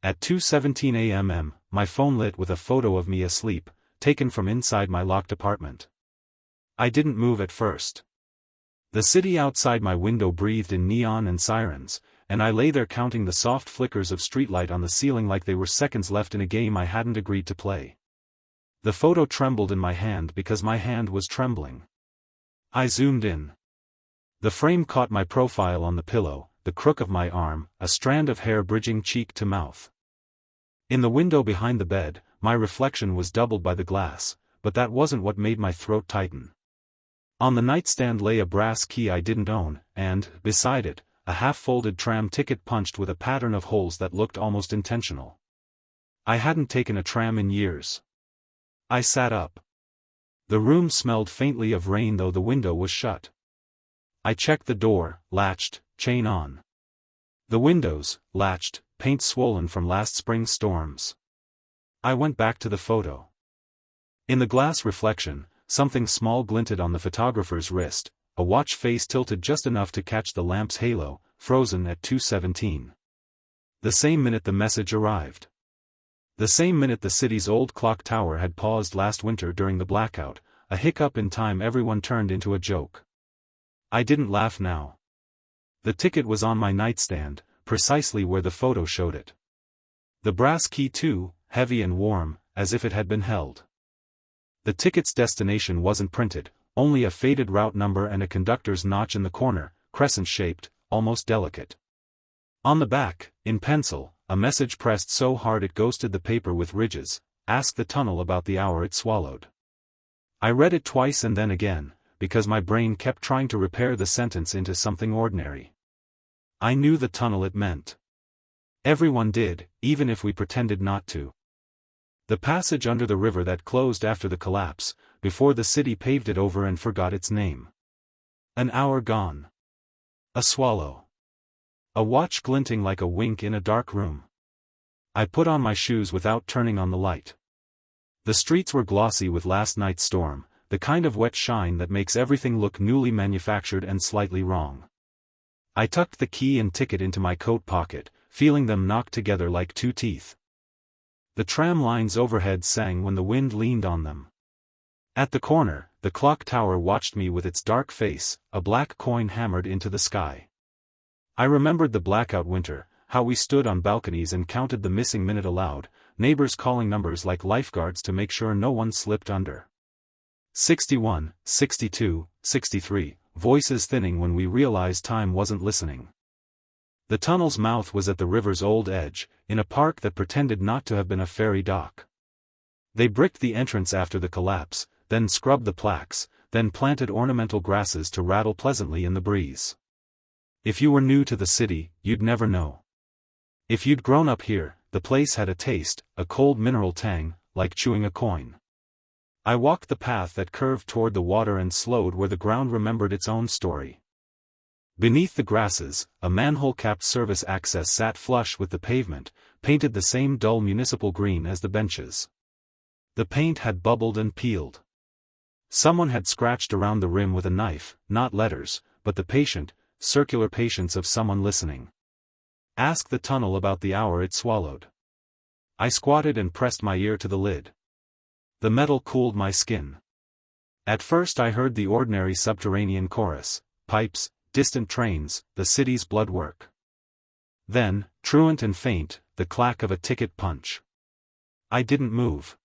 At 2:17 a.m., my phone lit with a photo of me asleep, taken from inside my locked apartment. I didn't move at first. The city outside my window breathed in neon and sirens, and I lay there counting the soft flickers of streetlight on the ceiling like they were seconds left in a game I hadn't agreed to play. The photo trembled in my hand because my hand was trembling. I zoomed in. The frame caught my profile on the pillow, the crook of my arm, a strand of hair bridging cheek to mouth. In the window behind the bed, my reflection was doubled by the glass, but that wasn't what made my throat tighten. On the nightstand lay a brass key I didn't own, and, beside it, a half-folded tram ticket punched with a pattern of holes that looked almost intentional. I hadn't taken a tram in years. I sat up. The room smelled faintly of rain though the window was shut. I checked the door, latched, chain on. The windows, latched, paint swollen from last spring's storms. I went back to the photo. In the glass reflection, something small glinted on the photographer's wrist, a watch face tilted just enough to catch the lamp's halo, frozen at 2:17. The same minute the message arrived. The same minute the city's old clock tower had paused last winter during the blackout, a hiccup in time everyone turned into a joke. I didn't laugh now. The ticket was on my nightstand, precisely where the photo showed it. The brass key too, heavy and warm, as if it had been held. The ticket's destination wasn't printed, only a faded route number and a conductor's notch in the corner, crescent-shaped, almost delicate. On the back, in pencil, a message pressed so hard it ghosted the paper with ridges, asked the tunnel about the hour it swallowed. I read it twice and then again, because my brain kept trying to repair the sentence into something ordinary. I knew the tunnel it meant. Everyone did, even if we pretended not to. The passage under the river that closed after the collapse, before the city paved it over and forgot its name. An hour gone. A swallow. A watch glinting like a wink in a dark room. I put on my shoes without turning on the light. The streets were glossy with last night's storm, the kind of wet shine that makes everything look newly manufactured and slightly wrong. I tucked the key and ticket into my coat pocket, feeling them knocked together like two teeth. The tram lines overhead sang when the wind leaned on them. At the corner, the clock tower watched me with its dark face, a black coin hammered into the sky. I remembered the blackout winter, how we stood on balconies and counted the missing minute aloud, neighbors calling numbers like lifeguards to make sure no one slipped under. 61, 62, 63, voices thinning when we realized time wasn't listening. The tunnel's mouth was at the river's old edge, in a park that pretended not to have been a ferry dock. They bricked the entrance after the collapse, then scrubbed the plaques, then planted ornamental grasses to rattle pleasantly in the breeze. If you were new to the city, you'd never know. If you'd grown up here, the place had a taste, a cold mineral tang, like chewing a coin. I walked the path that curved toward the water and slowed where the ground remembered its own story. Beneath the grasses, a manhole-capped service access sat flush with the pavement, painted the same dull municipal green as the benches. The paint had bubbled and peeled. Someone had scratched around the rim with a knife, not letters, but the patient, circular patience of someone listening. Ask the tunnel about the hour it swallowed. I squatted and pressed my ear to the lid. The metal cooled my skin. At first I heard the ordinary subterranean chorus, pipes, distant trains, the city's bloodwork. Then, truant and faint, the clack of a ticket punch. I didn't move.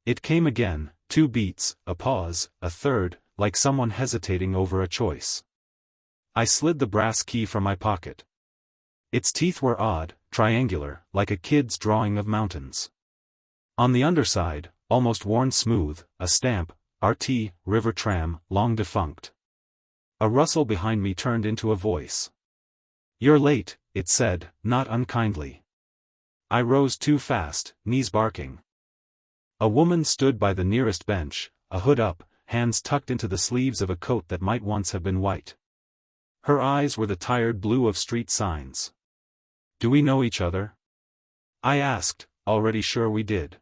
It came again, 2 beats, a pause, a third, like someone hesitating over a choice. I slid the brass key from my pocket. Its teeth were odd, triangular, like a kid's drawing of mountains. On the underside, almost worn smooth, a stamp, RT, River Tram, long defunct. A rustle behind me turned into a voice. "You're late," it said, not unkindly. I rose too fast, knees barking. A woman stood by the nearest bench, a hood up, hands tucked into the sleeves of a coat that might once have been white. Her eyes were the tired blue of street signs. "Do we know each other?" I asked, already sure we did.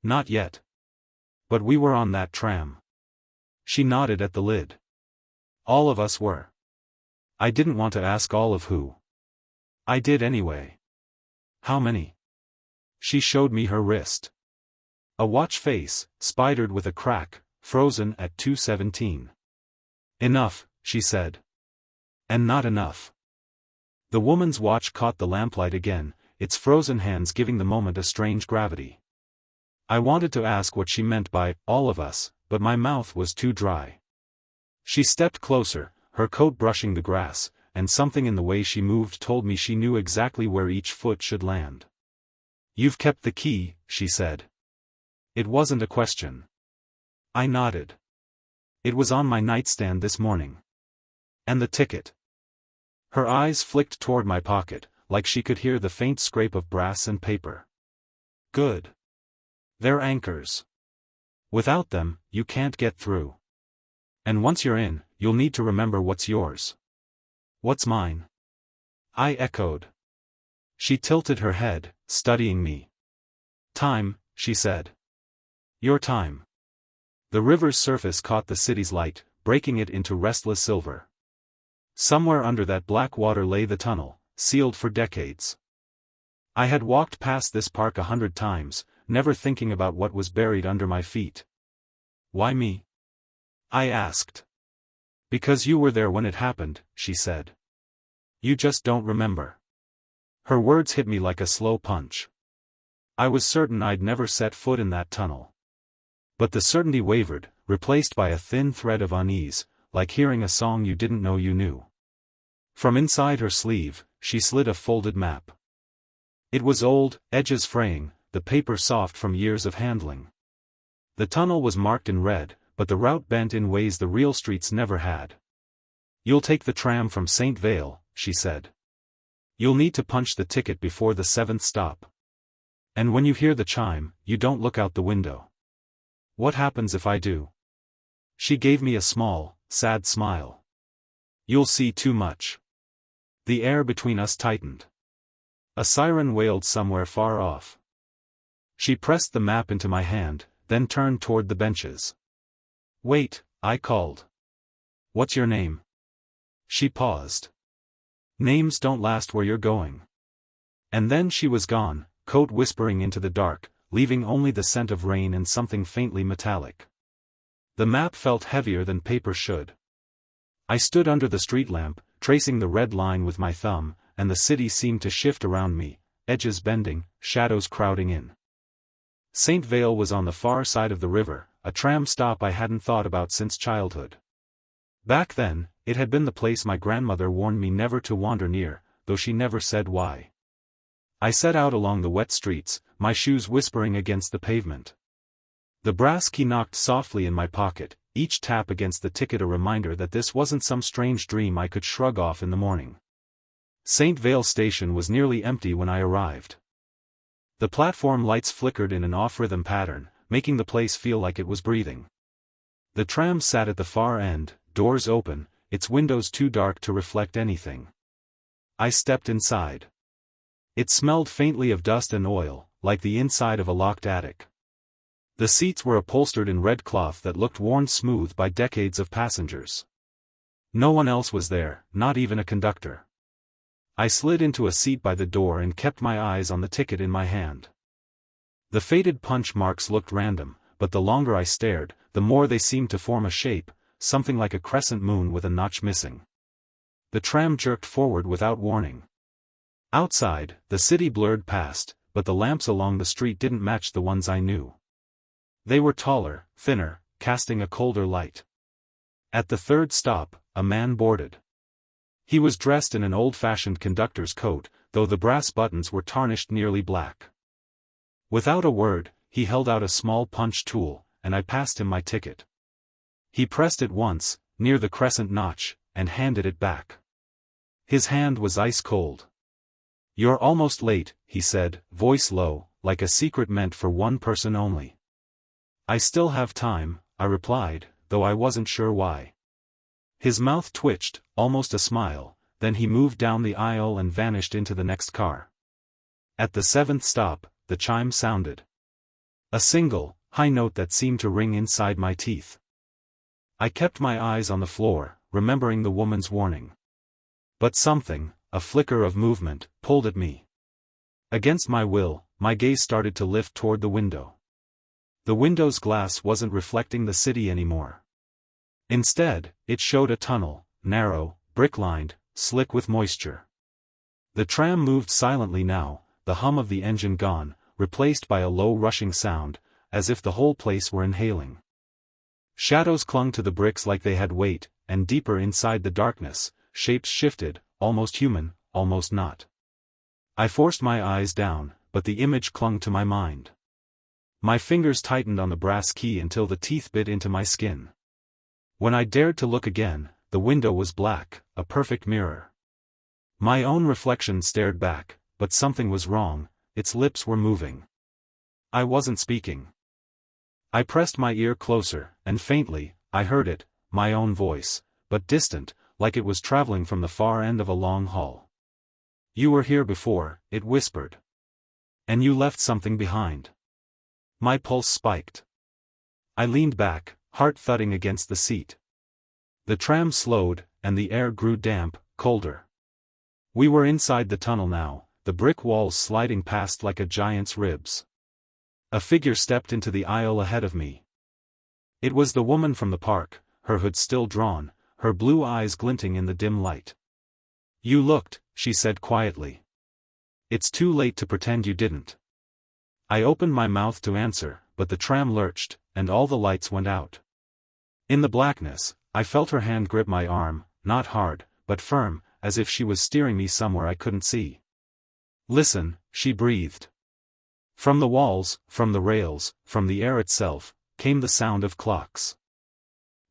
"Not yet. But we were on that tram." She nodded at the lid. "All of us were." I didn't want to ask all of who. I did anyway. How many? She showed me her wrist. A watch face, spidered with a crack, frozen at 2:17. Enough, she said. And not enough. The woman's watch caught the lamplight again, its frozen hands giving the moment a strange gravity. I wanted to ask what she meant by, all of us, but my mouth was too dry. She stepped closer, her coat brushing the grass, and something in the way she moved told me she knew exactly where each foot should land. You've kept the key, she said. It wasn't a question. I nodded. It was on my nightstand this morning. And the ticket. Her eyes flicked toward my pocket, like she could hear the faint scrape of brass and paper. Good. They're anchors. Without them, you can't get through. And once you're in, you'll need to remember what's yours. What's mine? I echoed. She tilted her head, studying me. Time, she said. Your time. The river's surface caught the city's light, breaking it into restless silver. Somewhere under that black water lay the tunnel, sealed for decades. I had walked past this park 100 times, never thinking about what was buried under my feet. Why me? I asked. Because you were there when it happened, she said. You just don't remember. Her words hit me like a slow punch. I was certain I'd never set foot in that tunnel. But the certainty wavered, replaced by a thin thread of unease, like hearing a song you didn't know you knew. From inside her sleeve, she slid a folded map. It was old, edges fraying, the paper soft from years of handling. The tunnel was marked in red, but the route bent in ways the real streets never had. You'll take the tram from St. Vale, she said. You'll need to punch the ticket before the 7th stop. And when you hear the chime, you don't look out the window. What happens if I do? She gave me a small, sad smile. You'll see too much. The air between us tightened. A siren wailed somewhere far off. She pressed the map into my hand, then turned toward the benches. Wait, I called. What's your name? She paused. Names don't last where you're going. And then she was gone, coat whispering into the dark, leaving only the scent of rain and something faintly metallic. The map felt heavier than paper should. I stood under the street lamp, tracing the red line with my thumb, and the city seemed to shift around me, edges bending, shadows crowding in. St. Vale was on the far side of the river, a tram stop I hadn't thought about since childhood. Back then, it had been the place my grandmother warned me never to wander near, though she never said why. I set out along the wet streets, my shoes whispering against the pavement. The brass key knocked softly in my pocket, each tap against the ticket a reminder that this wasn't some strange dream I could shrug off in the morning. St. Vale station was nearly empty when I arrived. The platform lights flickered in an off-rhythm pattern, making the place feel like it was breathing. The tram sat at the far end, doors open, its windows too dark to reflect anything. I stepped inside. It smelled faintly of dust and oil, like the inside of a locked attic. The seats were upholstered in red cloth that looked worn smooth by decades of passengers. No one else was there, not even a conductor. I slid into a seat by the door and kept my eyes on the ticket in my hand. The faded punch marks looked random, but the longer I stared, the more they seemed to form a shape, something like a crescent moon with a notch missing. The tram jerked forward without warning. Outside, the city blurred past, but the lamps along the street didn't match the ones I knew. They were taller, thinner, casting a colder light. At the 3rd stop, a man boarded. He was dressed in an old-fashioned conductor's coat, though the brass buttons were tarnished nearly black. Without a word, he held out a small punch tool, and I passed him my ticket. He pressed it once, near the crescent notch, and handed it back. His hand was ice cold. You're almost late, he said, voice low, like a secret meant for one person only. I still have time, I replied, though I wasn't sure why. His mouth twitched, almost a smile, then he moved down the aisle and vanished into the next car. At the 7th stop, the chime sounded. A single, high note that seemed to ring inside my teeth. I kept my eyes on the floor, remembering the woman's warning. But something, a flicker of movement, pulled at me. Against my will, my gaze started to lift toward the window. The window's glass wasn't reflecting the city anymore. Instead, it showed a tunnel, narrow, brick-lined, slick with moisture. The tram moved silently now, the hum of the engine gone, replaced by a low rushing sound, as if the whole place were inhaling. Shadows clung to the bricks like they had weight, and deeper inside the darkness, shapes shifted, almost human, almost not. I forced my eyes down, but the image clung to my mind. My fingers tightened on the brass key until the teeth bit into my skin. When I dared to look again, the window was black, a perfect mirror. My own reflection stared back, but something was wrong, its lips were moving. I wasn't speaking. I pressed my ear closer, and faintly, I heard it, my own voice, but distant, like it was traveling from the far end of a long hall. "You were here before," it whispered. "And you left something behind." My pulse spiked. I leaned back, heart thudding against the seat. The tram slowed, and the air grew damp, colder. We were inside the tunnel now, the brick walls sliding past like a giant's ribs. A figure stepped into the aisle ahead of me. It was the woman from the park, her hood still drawn, her blue eyes glinting in the dim light. "You looked," she said quietly. "It's too late to pretend you didn't." I opened my mouth to answer, but the tram lurched, and all the lights went out. In the blackness, I felt her hand grip my arm, not hard, but firm, as if she was steering me somewhere I couldn't see. "Listen," she breathed. From the walls, from the rails, from the air itself, came the sound of clocks.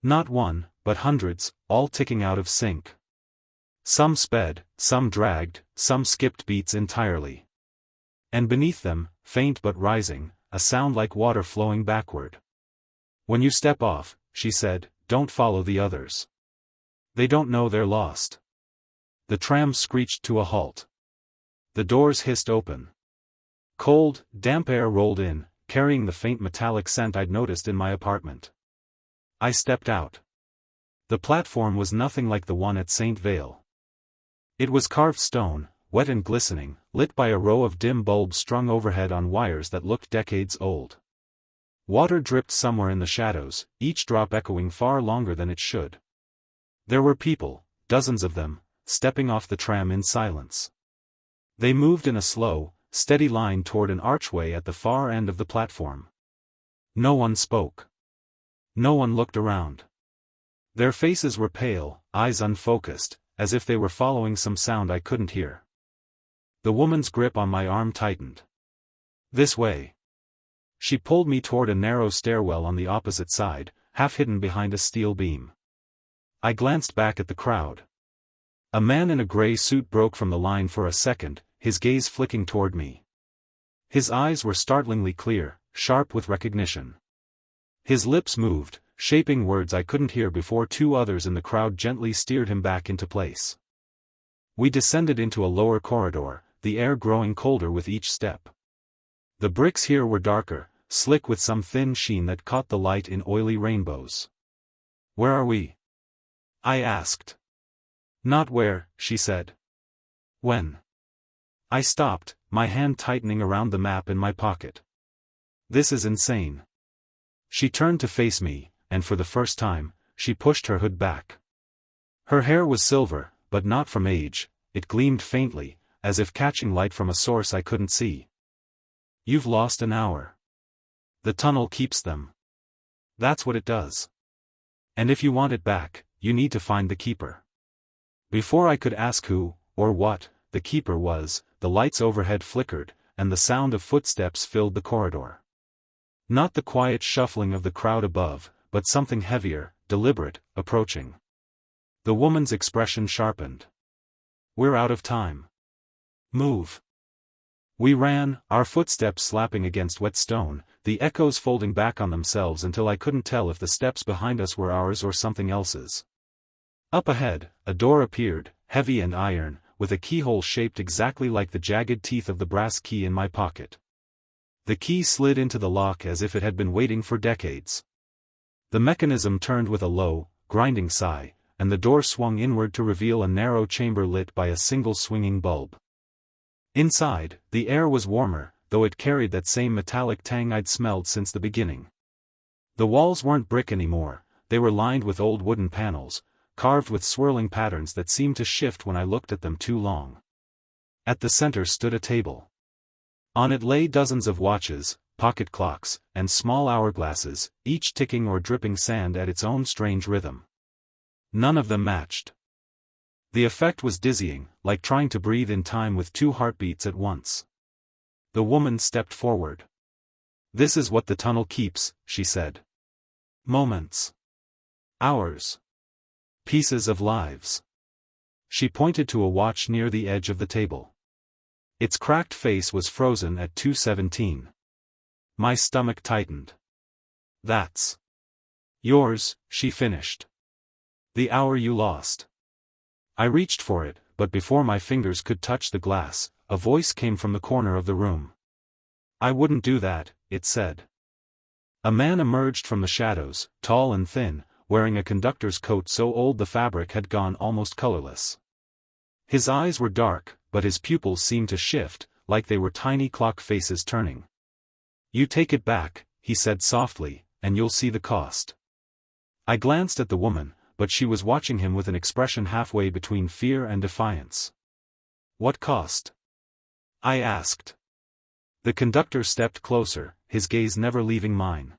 Not one, but hundreds, all ticking out of sync. Some sped, some dragged, some skipped beats entirely. And beneath them, faint but rising, a sound like water flowing backward. "When you step off," she said, "don't follow the others. They don't know they're lost." The tram screeched to a halt. The doors hissed open. Cold, damp air rolled in, carrying the faint metallic scent I'd noticed in my apartment. I stepped out. The platform was nothing like the one at St. Vale. It was carved stone, wet and glistening, lit by a row of dim bulbs strung overhead on wires that looked decades old. Water dripped somewhere in the shadows, each drop echoing far longer than it should. There were people, dozens of them, stepping off the tram in silence. They moved in a slow, steady line toward an archway at the far end of the platform. No one spoke. No one looked around. Their faces were pale, eyes unfocused, as if they were following some sound I couldn't hear. The woman's grip on my arm tightened. "This way." She pulled me toward a narrow stairwell on the opposite side, half hidden behind a steel beam. I glanced back at the crowd. A man in a gray suit broke from the line for a second, his gaze flicking toward me. His eyes were startlingly clear, sharp with recognition. His lips moved, shaping words I couldn't hear before two others in the crowd gently steered him back into place. We descended into a lower corridor, the air growing colder with each step. The bricks here were darker, slick with some thin sheen that caught the light in oily rainbows. "Where are we?" I asked. "Not where," she said. "When?" I stopped, my hand tightening around the map in my pocket. "This is insane." She turned to face me, and for the first time, she pushed her hood back. Her hair was silver, but not from age, it gleamed faintly, as if catching light from a source I couldn't see. "You've lost an hour. The tunnel keeps them. That's what it does. And if you want it back, you need to find the keeper." Before I could ask who, or what, the keeper was, the lights overhead flickered, and the sound of footsteps filled the corridor. Not the quiet shuffling of the crowd above, but something heavier, deliberate, approaching. The woman's expression sharpened. "We're out of time. Move." We ran, our footsteps slapping against wet stone, the echoes folding back on themselves until I couldn't tell if the steps behind us were ours or something else's. Up ahead, a door appeared, heavy and iron, with a keyhole shaped exactly like the jagged teeth of the brass key in my pocket. The key slid into the lock as if it had been waiting for decades. The mechanism turned with a low, grinding sigh, and the door swung inward to reveal a narrow chamber lit by a single swinging bulb. Inside, the air was warmer, though it carried that same metallic tang I'd smelled since the beginning. The walls weren't brick anymore, they were lined with old wooden panels, carved with swirling patterns that seemed to shift when I looked at them too long. At the center stood a table. On it lay dozens of watches, pocket clocks, and small hourglasses, each ticking or dripping sand at its own strange rhythm. None of them matched. The effect was dizzying, like trying to breathe in time with two heartbeats at once. The woman stepped forward. "This is what the tunnel keeps," she said. "Moments. Hours. Pieces of lives." She pointed to a watch near the edge of the table. Its cracked face was frozen at 2:17. My stomach tightened. "That's yours," she finished. "The hour you lost." I reached for it, but before my fingers could touch the glass, a voice came from the corner of the room. "I wouldn't do that," it said. A man emerged from the shadows, tall and thin, wearing a conductor's coat so old the fabric had gone almost colorless. His eyes were dark, but his pupils seemed to shift, like they were tiny clock faces turning. "You take it back," he said softly, "and you'll see the cost." I glanced at the woman, but she was watching him with an expression halfway between fear and defiance. "What cost?" I asked. The conductor stepped closer, his gaze never leaving mine.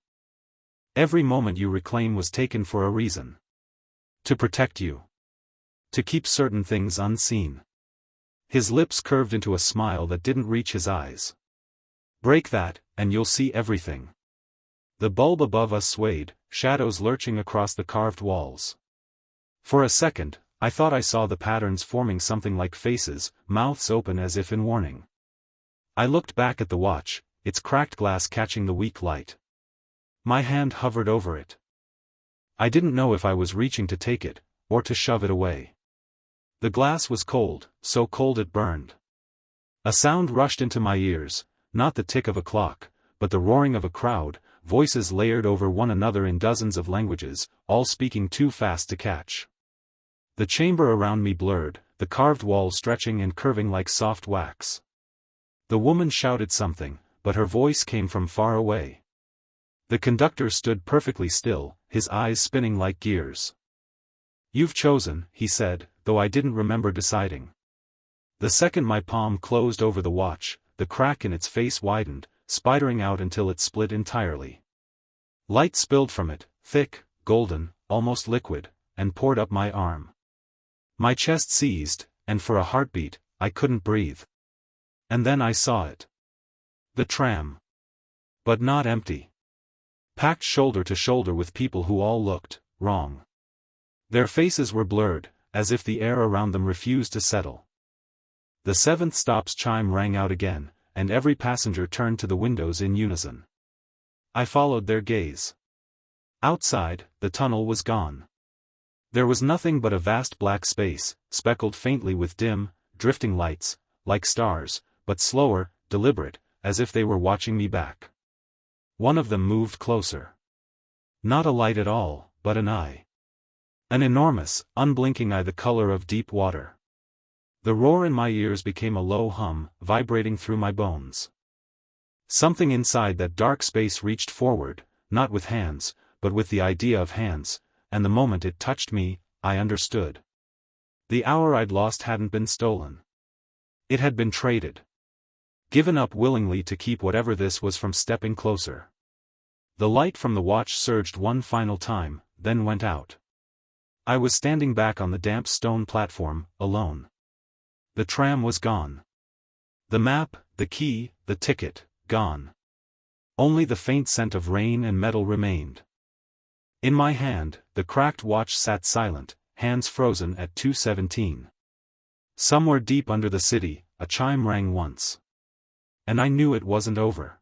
"Every moment you reclaim was taken for a reason. To protect you. To keep certain things unseen." His lips curved into a smile that didn't reach his eyes. "Break that, and you'll see everything." The bulb above us swayed, shadows lurching across the carved walls. For a second, I thought I saw the patterns forming something like faces, mouths open as if in warning. I looked back at the watch, its cracked glass catching the weak light. My hand hovered over it. I didn't know if I was reaching to take it, or to shove it away. The glass was cold, so cold it burned. A sound rushed into my ears, not the tick of a clock, but the roaring of a crowd, voices layered over one another in dozens of languages, all speaking too fast to catch. The chamber around me blurred, the carved walls stretching and curving like soft wax. The woman shouted something, but her voice came from far away. The conductor stood perfectly still, his eyes spinning like gears. "You've chosen," he said, though I didn't remember deciding. The second my palm closed over the watch, the crack in its face widened, spidering out until it split entirely. Light spilled from it, thick, golden, almost liquid, and poured up my arm. My chest seized, and for a heartbeat, I couldn't breathe. And then I saw it. The tram. But not empty. Packed shoulder to shoulder with people who all looked wrong. Their faces were blurred, as if the air around them refused to settle. The seventh stop's chime rang out again, and every passenger turned to the windows in unison. I followed their gaze. Outside, the tunnel was gone. There was nothing but a vast black space, speckled faintly with dim, drifting lights, like stars, but slower, deliberate, as if they were watching me back. One of them moved closer. Not a light at all, but an eye. An enormous, unblinking eye the color of deep water. The roar in my ears became a low hum, vibrating through my bones. Something inside that dark space reached forward, not with hands, but with the idea of hands, and the moment it touched me, I understood. The hour I'd lost hadn't been stolen. It had been traded. Given up willingly to keep whatever this was from stepping closer. The light from the watch surged one final time, then went out. I was standing back on the damp stone platform, alone. The tram was gone. The map, the key, the ticket, gone. Only the faint scent of rain and metal remained. In my hand, the cracked watch sat silent, hands frozen at 2:17. Somewhere deep under the city, a chime rang once. And I knew it wasn't over.